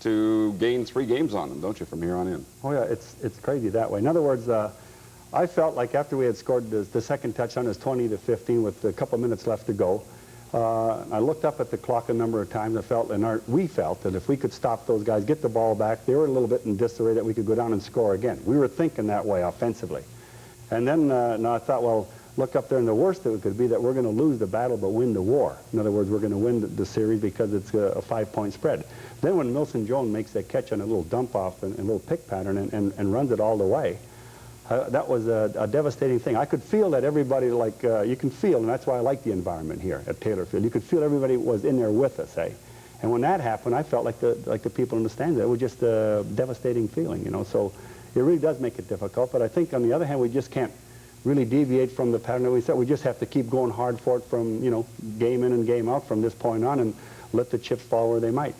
to gain 3 games on them, don't you, from here on in? Oh, yeah, it's crazy that way. In other words, I felt like after we had scored the second touchdown, it was 20-15 with a couple of minutes left to go. I looked up at the clock a number of times. We felt that if we could stop those guys, get the ball back, they were a little bit in disarray, that we could go down and score again. We were thinking that way offensively. And then I thought, well, look up there, and the worst that it could be that we're going to lose the battle but win the war. In other words, we're going to win the series because it's a 5-point spread. Then when Milson Jones makes that catch on a little dump off and a little pick pattern and runs it all the way, that was a devastating thing. I could feel that everybody, like, you can feel, and that's why I like the environment here at Taylor Field. You could feel everybody was in there with us, eh? And when that happened, I felt like the people in the stands. It was just a devastating feeling, you know. So it really does make it difficult. But I think, on the other hand, we just can't really deviate from the pattern that we set. We just have to keep going hard for it from, you know, game in and game out from this point on, and let the chips fall where they might.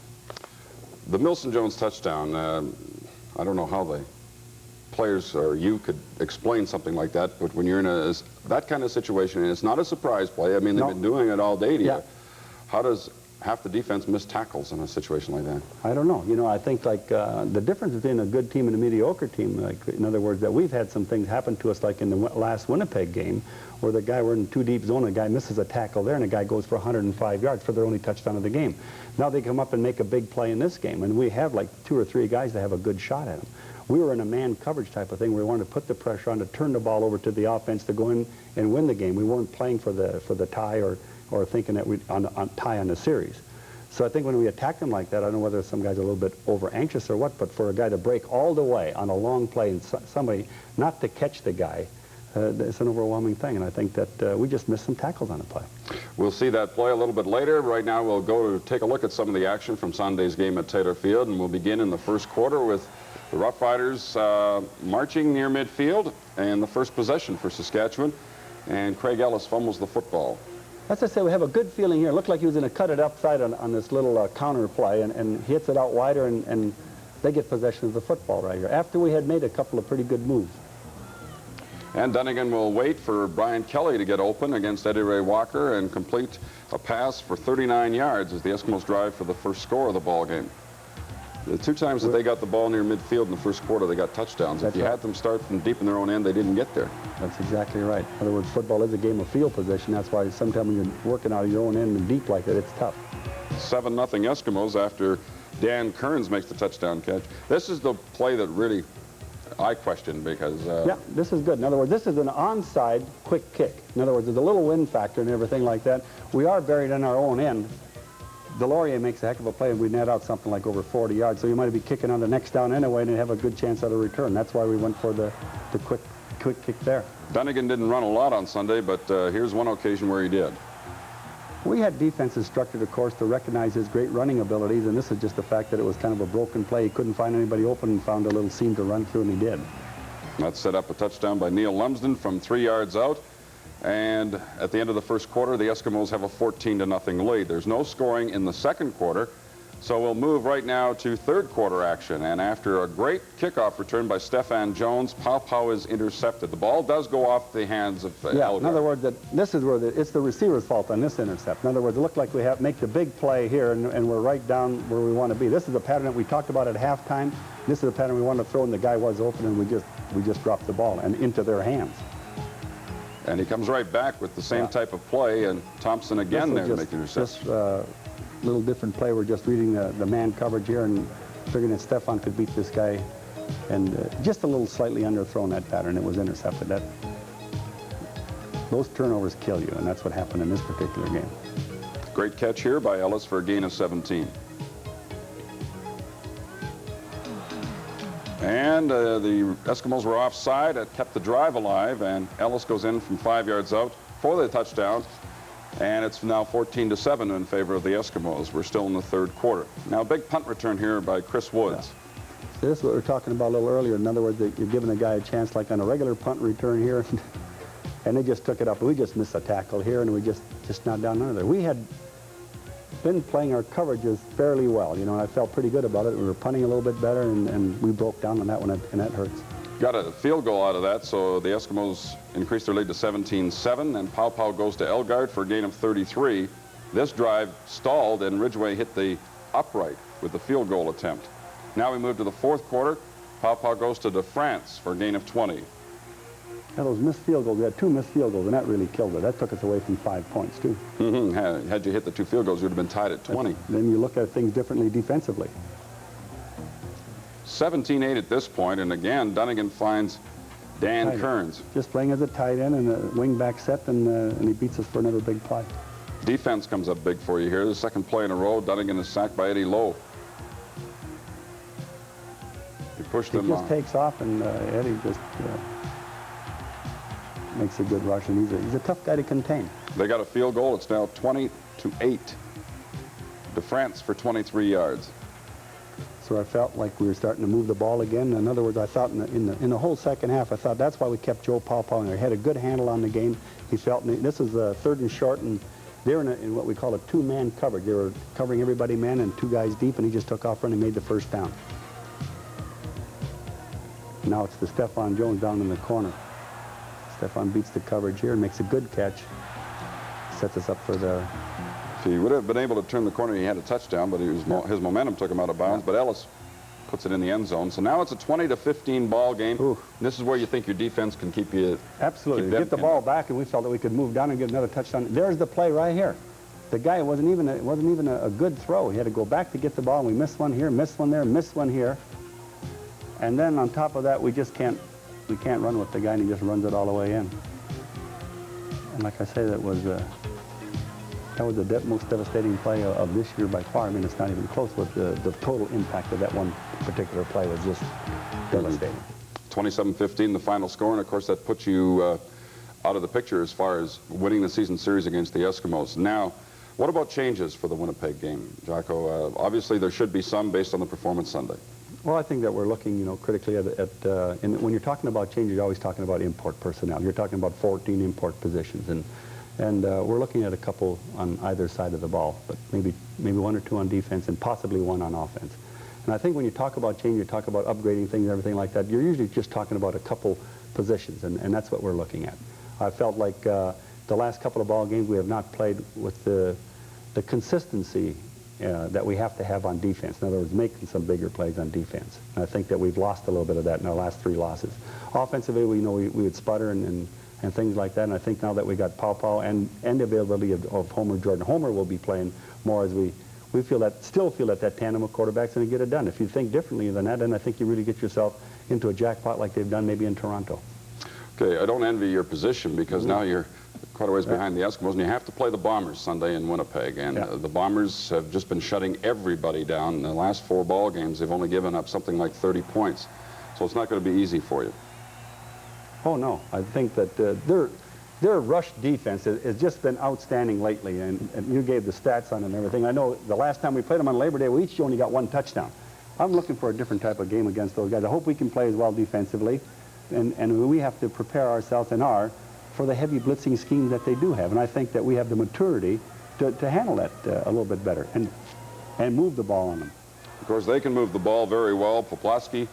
The Milson Jones touchdown, I don't know how the players or you could explain something like that, but when you're in that kind of situation, and it's not a surprise play, I mean, they've been doing it all day to you. How does half the defense miss tackles in a situation like that? I don't know. You know, I think, like, the difference between a good team and a mediocre team, like, in other words, that we've had some things happen to us, like in the last Winnipeg game, where the guy, we're in too deep zone, a guy misses a tackle there, and a guy goes for 105 yards for their only touchdown of the game. Now they come up and make a big play in this game, and we have like 2 or 3 guys that have a good shot at them. We were in a man coverage type of thing where we wanted to put the pressure on to turn the ball over to the offense to go in and win the game. We weren't playing for the tie or thinking that we'd tie on the series. So I think when we attack them like that, I don't know whether some guys are a little bit over anxious or what, but for a guy to break all the way on a long play and somebody not to catch the guy, it's an overwhelming thing, and I think that we just missed some tackles on the play. We'll see that play a little bit later. Right now we'll go to take a look at some of the action from Sunday's game at Taylor Field, and we'll begin in the first quarter with the Rough Riders marching near midfield, and the first possession for Saskatchewan, and Craig Ellis fumbles the football. As I say, we have a good feeling here. It looked like he was going to cut it upside on this little counter play, and hits it out wider, and they get possession of the football right here, after we had made a couple of pretty good moves. And Dunnigan will wait for Brian Kelly to get open against Eddie Ray Walker and complete a pass for 39 yards as the Eskimos drive for the first score of the ball game. The 2 times that they got the ball near midfield in the first quarter, they got touchdowns. If you had them start from deep in their own end, they didn't get there. That's exactly right. In other words, football is a game of field position. That's why sometimes when you're working out of your own end and deep like that, it's tough. 7-0 Eskimos after Dan Kearns makes the touchdown catch. This is the play that really I question, because... yeah, this is good. In other words, this is an onside quick kick. In other words, there's a little wind factor and everything like that. We are buried in our own end. Delorier makes a heck of a play, and we net out something like over 40 yards, so you might be kicking on the next down anyway and have a good chance at a return. That's why we went for the quick kick there. Dunnigan didn't run a lot on Sunday, but here's one occasion where he did. We had defenses structured, of course, to recognize his great running abilities, and this is just the fact that it was kind of a broken play. He couldn't find anybody open and found a little seam to run through, and he did. That set up a touchdown by Neil Lumsden from 3 yards out. And at the end of the first quarter, the Eskimos have a 14-0 lead. There's no scoring in the second quarter, so we'll move right now to third quarter action. And after a great kickoff return by Stefan Jones, Pow is intercepted. The ball does go off the hands of Elgar. In other words, this is where it's the receiver's fault on this intercept. In other words, it looked like we make the big play here, and we're right down where we want to be. This is a pattern that we talked about at halftime. This is a pattern we wanted to throw, and the guy was open, and we just dropped the ball and into their hands. And he comes right back with the same type of play, and Thompson again there to make the interception. Just little different play. We're just reading the man coverage here and figuring that Stefan could beat this guy, and just a little slightly underthrown that pattern. It was intercepted. Those turnovers kill you, and that's what happened in this particular game. Great catch here by Ellis for a gain of 17. And the Eskimos were offside. It kept the drive alive, and Ellis goes in from 5 yards out for the touchdown. And it's now 14-7 in favor of the Eskimos. We're still in the third quarter. Now, a big punt return here by Chris Woods. Yeah. So this is what we were talking about a little earlier. In other words, you're giving a guy a chance like on a regular punt return here, and they just took it up. We just missed a tackle here, and we just not down under there. We had been playing our coverages fairly well, you know, and I felt pretty good about it. We were punting a little bit better, and we broke down on that one, and that hurts. Got a field goal out of that, so the Eskimos increased their lead to 17-7, and Pow goes to Elgard for a gain of 33. This drive stalled, and Ridgway hit the upright with the field goal attempt. Now we move to the fourth quarter. Pau goes to DeFrance for a gain of 20. Yeah, those missed field goals, we had 2 missed field goals, and that really killed it. That took us away from 5 points, too. Had you hit the 2 field goals, you would have been tied at 20. Then you look at things differently defensively. 17-8 at this point, and again, Dunnigan finds Dan Kearns. Just playing as a tight end and a wing-back set, and he beats us for another big play. Defense comes up big for you here. The second play in a row, Dunnigan is sacked by Eddie Lowe. He pushed them He just takes off, and Eddie just makes a good rush, and he's a tough guy to contain. They got a field goal. It's now 20-8. DeFrance for 23 yards. So I felt like we were starting to move the ball again. In other words, I thought in the whole second half, I thought that's why we kept Joe Pau in there. He had a good handle on the game. He felt, this is a 3rd and short, and they're in what we call a 2-man coverage. They were covering everybody man and 2 guys deep, and he just took off running and made the first down. Now it's the Stephon Jones down in the corner. Stephon beats the coverage here and makes a good catch. Sets us up for the... If he would have been able to turn the corner, he had a touchdown, but his momentum took him out of bounds. But Ellis puts it in the end zone. So now it's a 20-15 ball game. This is where you think your defense can keep you... Absolutely. Get the ball back, and we felt that we could move down and get another touchdown. There's the play right here. The guy wasn't even a good throw. He had to go back to get the ball, and we missed one here, missed one there, missed one here. And then on top of that, we can't run with the guy, and he just runs it all the way in. And like I say, that was the most devastating play of this year by far. I mean, it's not even close, but the total impact of that one particular play was just devastating. 27-15, the final score, and of course that puts you out of the picture as far as winning the season series against the Eskimos. Now, what about changes for the Winnipeg game, Jocko? Obviously there should be some based on the performance Sunday. Well, I think that we're looking, critically at when you're talking about changes, you're always talking about import personnel. You're talking about 14 import positions, and we're looking at a couple on either side of the ball, but maybe 1 or 2 on defense and possibly 1 on offense. And I think when you talk about change, you talk about upgrading things and everything like that, you're usually just talking about a couple positions, and that's what we're looking at. I felt like the last couple of ball games we have not played with the consistency that we have to have on defense. In other words, making some bigger plays on defense. And I think that we've lost a little bit of that in our last 3 losses. Offensively, we know we would sputter and things like that. And I think now that we got Pau and the availability of Homer Jordan, Homer will be playing more as we still feel that tandem of quarterbacks and get it done. If you think differently than that, then I think you really get yourself into a jackpot like they've done maybe in Toronto. Okay, I don't envy your position because now you're quite a ways behind the Eskimos, and you have to play the Bombers Sunday in Winnipeg. And the Bombers have just been shutting everybody down. In the last 4 ball games, they've only given up something like 30 points. So it's not going to be easy for you. Oh, no. I think that their rush defense has just been outstanding lately, and you gave the stats on it and everything. I know the last time we played them on Labor Day, we each only got 1 touchdown. I'm looking for a different type of game against those guys. I hope we can play as well defensively, and we have to prepare ourselves for the heavy blitzing scheme that they do have. And I think that we have the maturity to handle that a little bit better and move the ball on them. Of course, they can move the ball very well. Poplawski,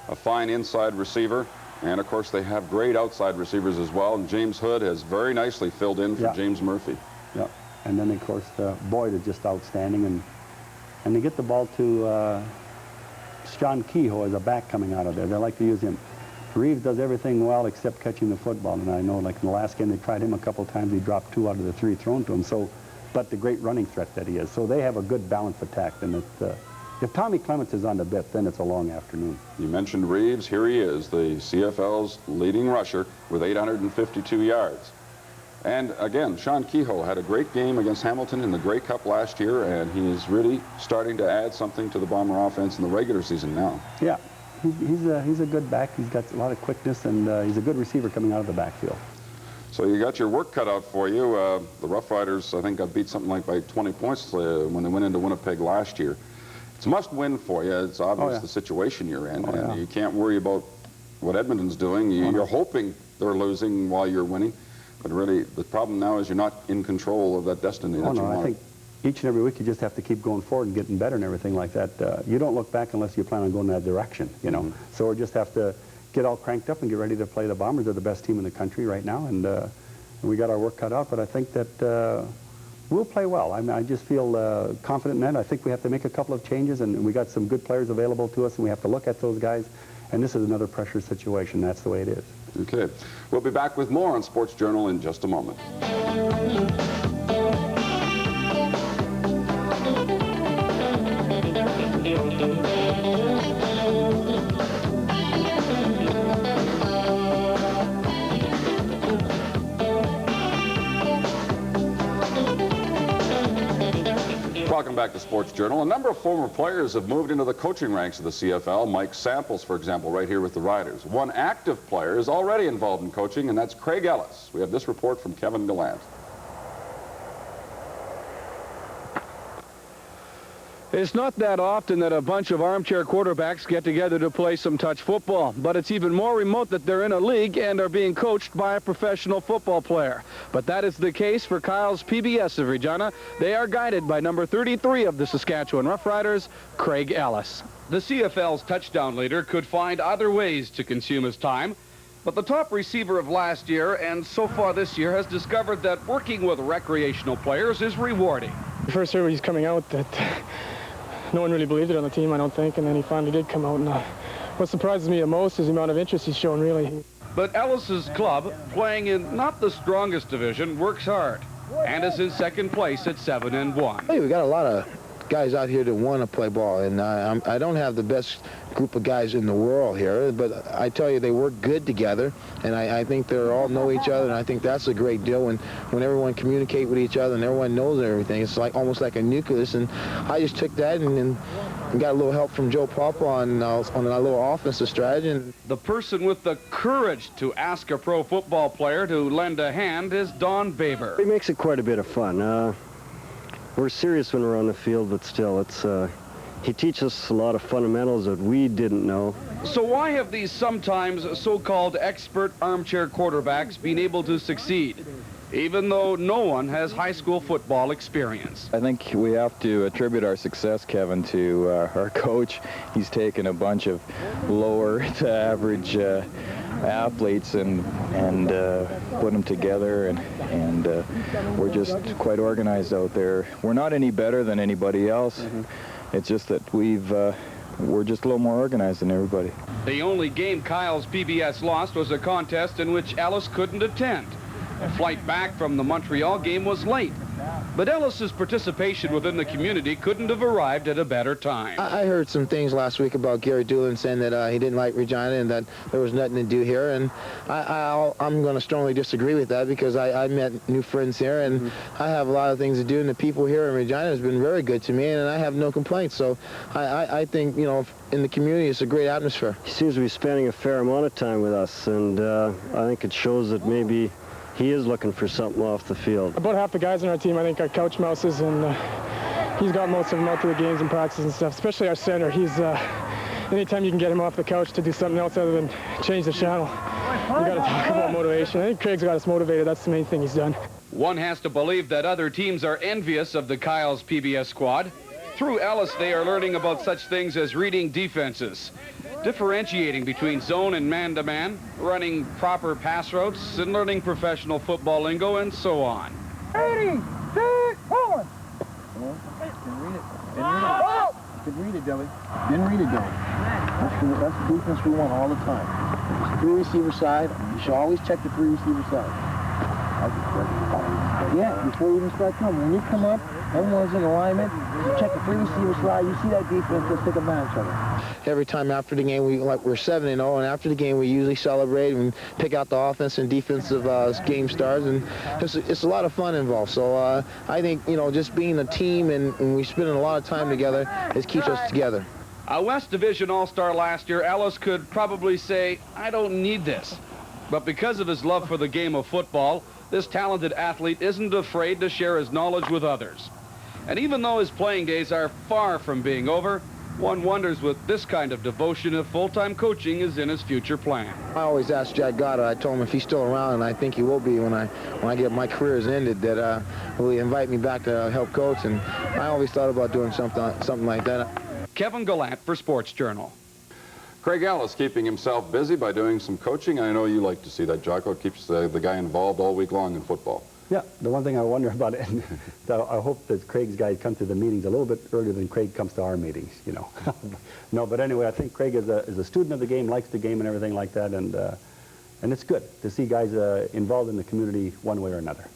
a fine inside receiver. And, of course, they have great outside receivers as well. And James Hood has very nicely filled in for James Murphy. Yeah. And then, of course, Boyd is just outstanding. And they get the ball to Sean Kehoe as a back coming out of there. They like to use him. Reeves does everything well except catching the football. And I know, like in the last game, they tried him a couple times. He dropped 2 out of the 3 thrown to him. But the great running threat that he is. So they have a good balanced attack. And if Tommy Clements is on the bit, then it's a long afternoon. You mentioned Reeves. Here he is, the CFL's leading rusher with 852 yards. And again, Sean Kehoe had a great game against Hamilton in the Grey Cup last year, and he's really starting to add something to the Bomber offense in the regular season now. Yeah, he's a good back. He's got a lot of quickness, and he's a good receiver coming out of the backfield. So you got your work cut out for you. The Rough Riders, I think, got beat something like by 20 points when they went into Winnipeg last year. It's a must-win for you. It's obvious the situation you're in, and you can't worry about what Edmonton's doing. You're hoping they're losing while you're winning, but really the problem now is you're not in control of that destiny that you want. I think each and every week you just have to keep going forward and getting better and everything like that. You don't look back unless you plan on going in that direction, you know. So we just have to get all cranked up and get ready to play the Bombers. They're the best team in the country right now, and we got our work cut out. But I think that we'll play well. I mean, I just feel confident in that. I think we have to make a couple of changes, and we got some good players available to us, and we have to look at those guys. And this is another pressure situation. That's the way it is. Okay. We'll be back with more on Sports Journal in just a moment. Welcome back to Sports Journal. A number of former players have moved into the coaching ranks of the CFL. Mike Samples, for example, right here with the Riders. One active player is already involved in coaching, and that's Craig Ellis. We have this report from Kevin Gallant. It's not that often that a bunch of armchair quarterbacks get together to play some touch football, but it's even more remote that they're in a league and are being coached by a professional football player. But that is the case for Kyle's PBS of Regina. They are guided by number 33 of the Saskatchewan Roughriders, Craig Ellis. The CFL's touchdown leader could find other ways to consume his time, but the top receiver of last year and so far this year has discovered that working with recreational players is rewarding. The first year he's coming out, that no one really believed it on the team, I don't think, and then he finally did come out. And what surprises me the most is the amount of interest he's shown, really. But Ellis's club, playing in not the strongest division, works hard and is in second place at 7-1. Hey, we got a lot of guys out here that want to play ball, and I don't have the best group of guys in the world here, but I tell you, they work good together, and I think they all know each other, and I think that's a great deal when everyone communicate with each other and everyone knows everything. It's like almost like a nucleus, and I just took that and got a little help from Joe Papa on a little offensive strategy. And the person with the courage to ask a pro football player to lend a hand is Don Baber. It makes it quite a bit of fun. We're serious when we're on the field, but still, it's he teaches us a lot of fundamentals that we didn't know. So why have these sometimes so-called expert armchair quarterbacks been able to succeed, even though no one has high school football experience? I think we have to attribute our success, Kevin, to our coach. He's taken a bunch of lower to average athletes and put them together, and we're just quite organized out there. We're not any better than anybody else. It's just that we're just a little more organized than everybody. The only game Kyle's PBS lost was a contest in which Ellis couldn't attend. A flight back from the Montreal game was late, but Ellis's participation within the community couldn't have arrived at a better time. I heard some things last week about Gary Doolin saying that he didn't like Regina and that there was nothing to do here, and I'm going to strongly disagree with that, because I met new friends here, and I have a lot of things to do, and the people here in Regina has been very good to me, and I have no complaints. So I think, you know, in the community, it's a great atmosphere. He seems to be spending a fair amount of time with us, and I think it shows that maybe he is looking for something off the field. About half the guys on our team, I think, are couch mouses, and he's got most of them out to the games and practices and stuff, especially our center. He's, anytime you can get him off the couch to do something else other than change the channel, you got to talk about motivation. I think Craig's got us motivated. That's the main thing he's done. One has to believe that other teams are envious of the Kyle's PBS squad. Through Ellis, they are learning about such things as reading defenses, differentiating between zone and man-to-man, running proper pass routes, and learning professional football lingo, and so on. 80, 6, 4. Didn't read it, Billy. Didn't read it, Billy. That's the defense we want all the time. Three receiver side. You should always check the three receiver side. Yeah, before you even start coming. When you come up, everyone's in alignment. You check the three receiver slide. You see that defense, let's take advantage of it. Every time after the game, we're 7-0, and after the game, we usually celebrate and pick out the offense and defensive game stars, and it's a lot of fun involved. So I think, you know, just being a team and we spending a lot of time together, it keeps us together. A West Division All-Star last year, Ellis could probably say, I don't need this. But because of his love for the game of football, this talented athlete isn't afraid to share his knowledge with others. And even though his playing days are far from being over, one wonders with this kind of devotion if full-time coaching is in his future plan. I always ask Jack Goddard. I told him if he's still around, and I think he will be when I get my career is ended, that will he invite me back to help coach, and I always thought about doing something like that. Kevin Gallant for Sports Journal. Craig Ellis keeping himself busy by doing some coaching. I know you like to see that, Jocko. It keeps the guy involved all week long in football. Yeah, the one thing I wonder about it, and I hope that Craig's guys come to the meetings a little bit earlier than Craig comes to our meetings, you know. No, but anyway, I think Craig is a student of the game, likes the game and everything like that, and it's good to see guys involved in the community one way or another.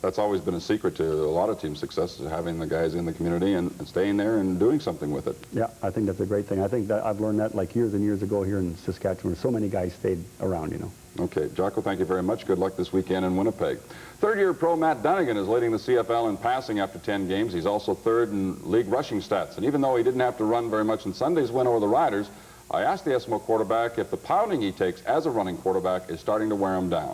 That's always been a secret to a lot of team success, is having the guys in the community and staying there and doing something with it. Yeah, I think that's a great thing. I think that I've learned that like years and years ago here in Saskatchewan. So many guys stayed around, you know. Okay, Jocko, thank you very much. Good luck this weekend in Winnipeg. Third-year pro Matt Dunnigan is leading the CFL in passing after 10 games. He's also third in league rushing stats. And even though he didn't have to run very much in Sunday's win over the Riders, I asked the Eskimo quarterback if the pounding he takes as a running quarterback is starting to wear him down.